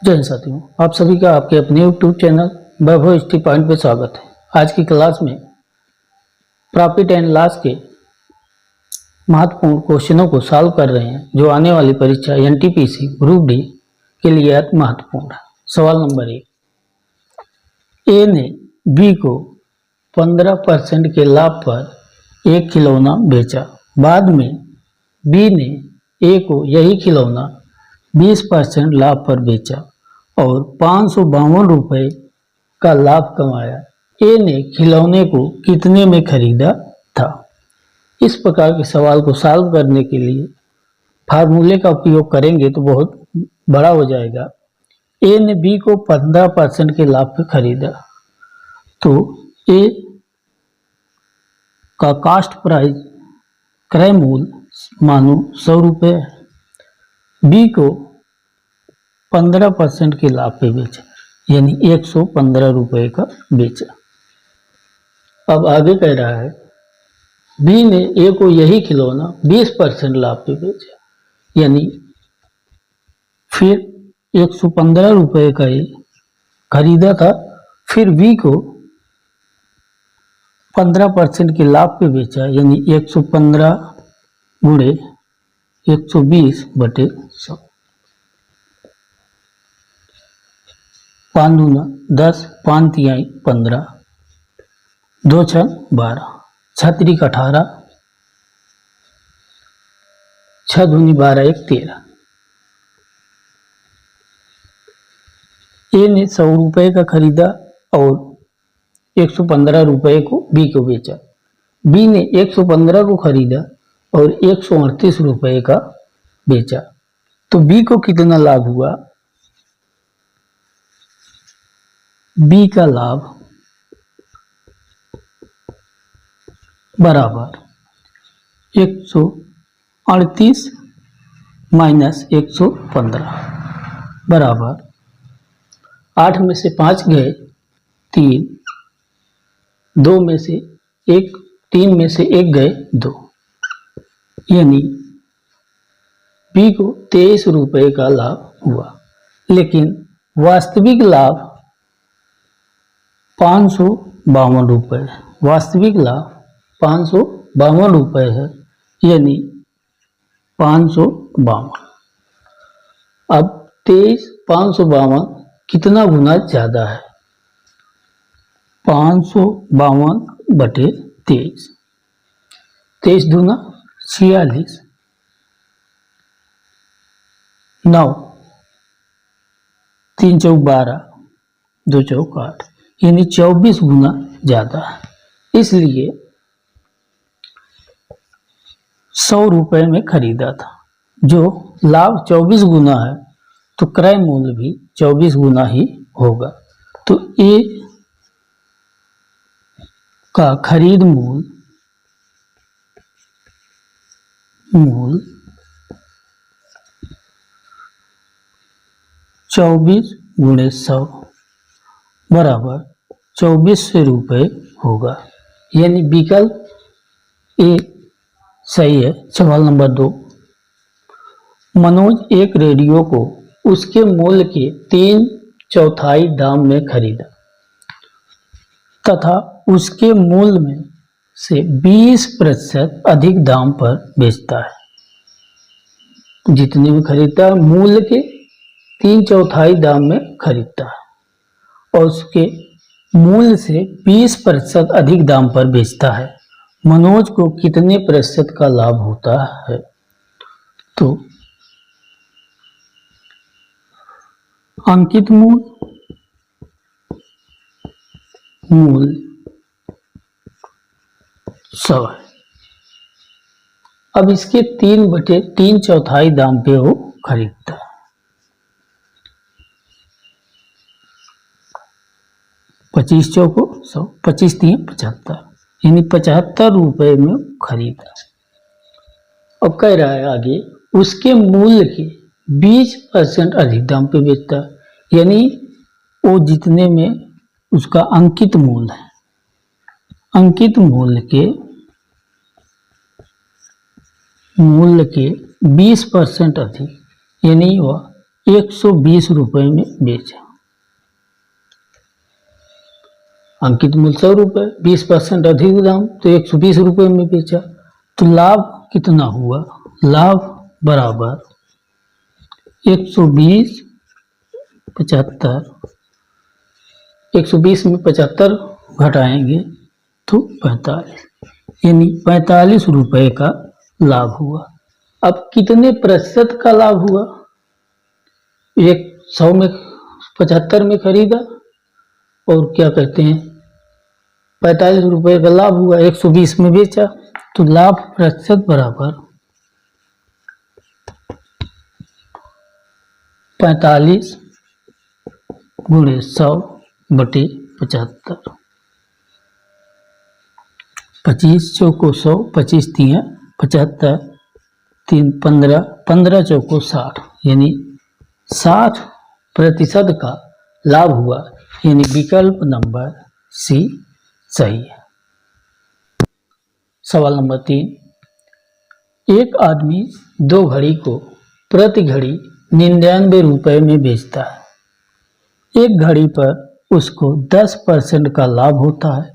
जय हिंद साथियों, आप सभी का आपके अपने यूट्यूब चैनल वैभव स्टडी पॉइंट पे स्वागत है। आज की क्लास में प्रॉफिट एंड लॉस के महत्वपूर्ण क्वेश्चनों को सॉल्व कर रहे हैं जो आने वाली परीक्षा एनटीपीसी ग्रुप डी के लिए अति महत्वपूर्ण है। सवाल नंबर 1, ए ने बी को 15% के लाभ पर एक खिलौना बेचा। बाद में बी ने ए को यही खिलौना 20% लाभ पर बेचा और 552 रुपये का लाभ कमाया। ए ने खिलौने को कितने में खरीदा था? इस प्रकार के सवाल को सॉल्व करने के लिए फार्मूले का उपयोग करेंगे तो बहुत बड़ा हो जाएगा। ए ने बी को 15% के लाभ पर खरीदा, तो ए का कास्ट प्राइस क्रय मूल्य मानो 100 रुपये, बी को 15% के लाभ पे बेचा यानी 115 रुपये का बेचा। अब आगे कह रहा है बी ने ए को यही खिलौना 20% लाभ पे बेचा यानी फिर 115 रुपये का ये खरीदा था, फिर बी को 15% के लाभ पे बेचा यानी 115 गुणे 120 बटे 100, 5 दूना 10, 5 तिहाई 15, 2 छः 12, 6 त्रिक 18, 6 दूनी 12, 1 13। ए ने 100 रुपये का खरीदा और 115 रुपये को बी को बेचा। बी ने 115 को खरीदा और 138 रुपये का बेचा, तो बी को कितना लाभ हुआ? बी का लाभ बराबर 138 माइनस 115 बराबर 8 में से 5 गए 3, 2 में से 1, 3 में से 1 गए 2, यानी बी को 23 रुपये का लाभ हुआ। लेकिन वास्तविक लाभ 552 रुपये, वास्तविक लाभ 552 रुपये है यानी 552। अब 23 552 कितना गुना ज़्यादा है? 552 बटे 23, 23 दूना 46, 9, 3 चौक 12, 2 चौक 8 यानी 24 गुना ज़्यादा है। इसलिए 100 रुपये में खरीदा था। जो लाभ 24 गुना है तो क्रय मूल्य भी 24 गुना ही होगा। तो ए का खरीद मूल्य 24 गुणे 100 बराबर 2400 रुपये होगा, यानी विकल्प ए सही है। सवाल नंबर 2, मनोज एक रेडियो को उसके मूल्य के 3/4 दाम में खरीदा तथा उसके मूल्य में से 20% अधिक दाम पर बेचता है। जितने में खरीदता है मूल्य के 3/4 दाम में खरीदता है और उसके मूल्य से 20% अधिक दाम पर बेचता है। मनोज को कितने प्रतिशत का लाभ होता है? तो अंकित मूल्य 100 है। अब इसके 3/4 दाम पे वो खरीदता है। 25 चौको 100, 25 3 75 यानी 75 रुपये में खरीदा। अब कह रहा है आगे उसके मूल्य के 20% अधिक दाम पे बेचता है, यानी वो जितने में उसका अंकित मूल्य है, अंकित मूल्य के 20% अधिक यानी वह 120 रुपए में बेचा। अंकित मूल्य 100 रुपए, 20% अधिक दाम तो 120 रुपए में बेचा। तो लाभ कितना हुआ? लाभ बराबर 120 75, 120 में 75 घटाएंगे तो 45, यानी 45 रुपए का लाभ हुआ। अब कितने प्रतिशत का लाभ हुआ? 100 में 75 में खरीदा और क्या कहते हैं 45 रुपए का लाभ हुआ, 120 में बेचा। तो लाभ प्रतिशत बराबर 45 गुणे 100 बटे 75। 25 चौको 100, 25 तिया 75, 3 15, 15 चौको 60, यानी 60% का लाभ हुआ, यानी विकल्प नंबर सी सही है। सवाल नंबर 3, एक आदमी 2 घड़ी को प्रति घड़ी 99 रुपए में बेचता है। एक घड़ी पर उसको 10% का लाभ होता है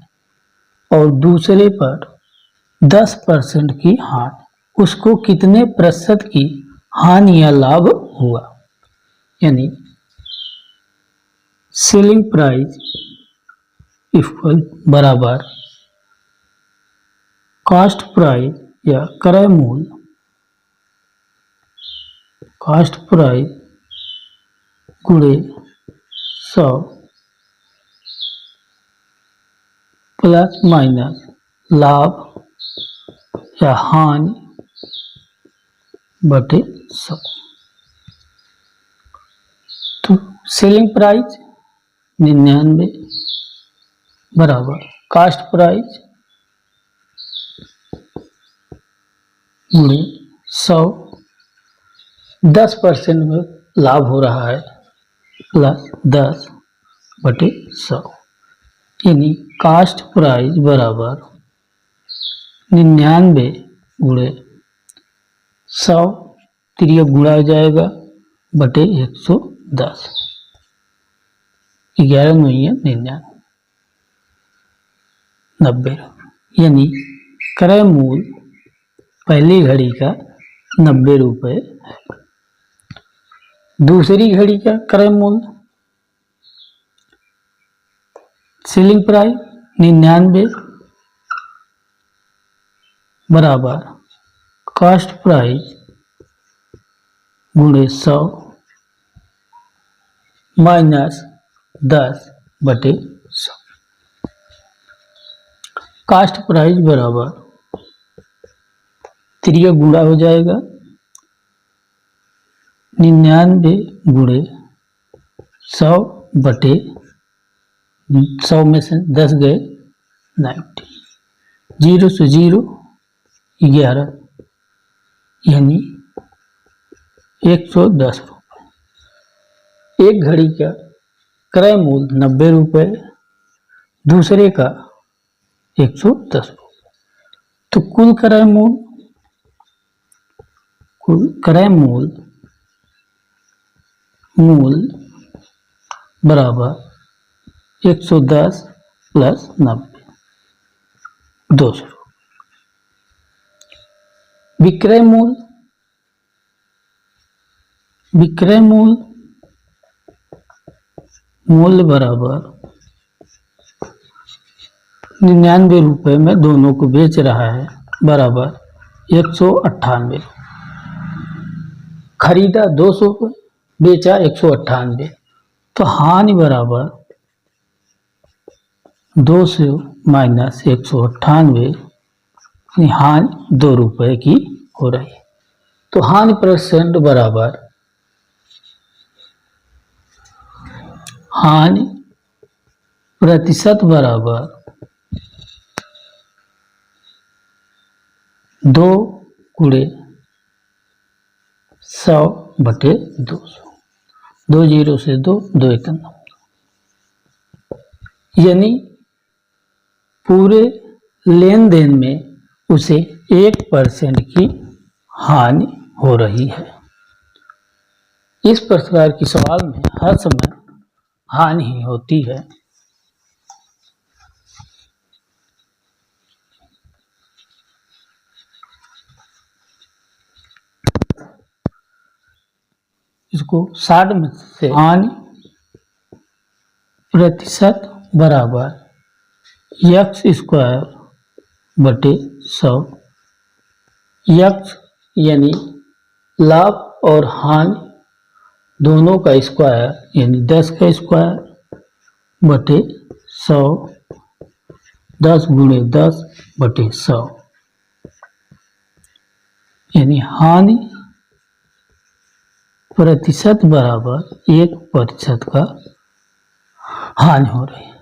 और दूसरे पर 10% की हानि। उसको कितने प्रतिशत की हानि या लाभ हुआ? यानी सेलिंग प्राइस इक्वल बराबर कास्ट प्राइस या क्रय मूल्य, कास्ट प्राइस गुणे 100 प्लस माइनस लाभ या हानि बटे 100। तो सेलिंग प्राइस 99 बराबर कास्ट प्राइस गुणे 100, 10% में लाभ हो रहा है प्लस 10 बटे 100, यानी कास्ट प्राइस बराबर 99 गुणे 100, 3 गुणा हो जाएगा बटे 110, 11 9 99, 90, यानी क्रय मूल्य पहली घड़ी का 90 रुपए है। दूसरी घड़ी का क्रय मूल्य सेलिंग प्राइस 99 बराबर कास्ट प्राइस गुणे 100 माइनस 10 बटे 100। कास्ट प्राइस बराबर 3 गुणा हो जाएगा 99 गुणे 100 बटे 100 में से 10 गए 90, 0 से 0 11, यानी 110 रुपये। एक घड़ी का क्रय मूल्य 90 रुपये, दूसरे का 110 रुपये। तो कुल क्रय मूल्य बराबर 110 प्लस 90, 200। विक्रय मूल्य बराबर 99 रुपए में दोनों को बेच रहा है बराबर 198। खरीदा 200 को, बेचा 198, तो हानि बराबर 200 माइनस 198, हानि 2 रुपए की हो रही है। तो हानि परसेंट बराबर हानि प्रतिशत बराबर 2 गुणे 100 बटे 200, 2 0 से 2 2 1 9, यानी पूरे लेन देन में उसे 1% की हानि हो रही है। इस प्रकार की सवाल में हर समय हानि ही होती है। इसको 60 में से हानि प्रतिशत बराबर एक्स स्क्वायर बटे 100। एक्स यानी लाभ और हानि दोनों का स्क्वायर यानी 10 का स्क्वायर बटे 100, 10 गुणे 10 बटे 100 यानी हानि प्रतिशत बराबर 1% का हानि हो रही है।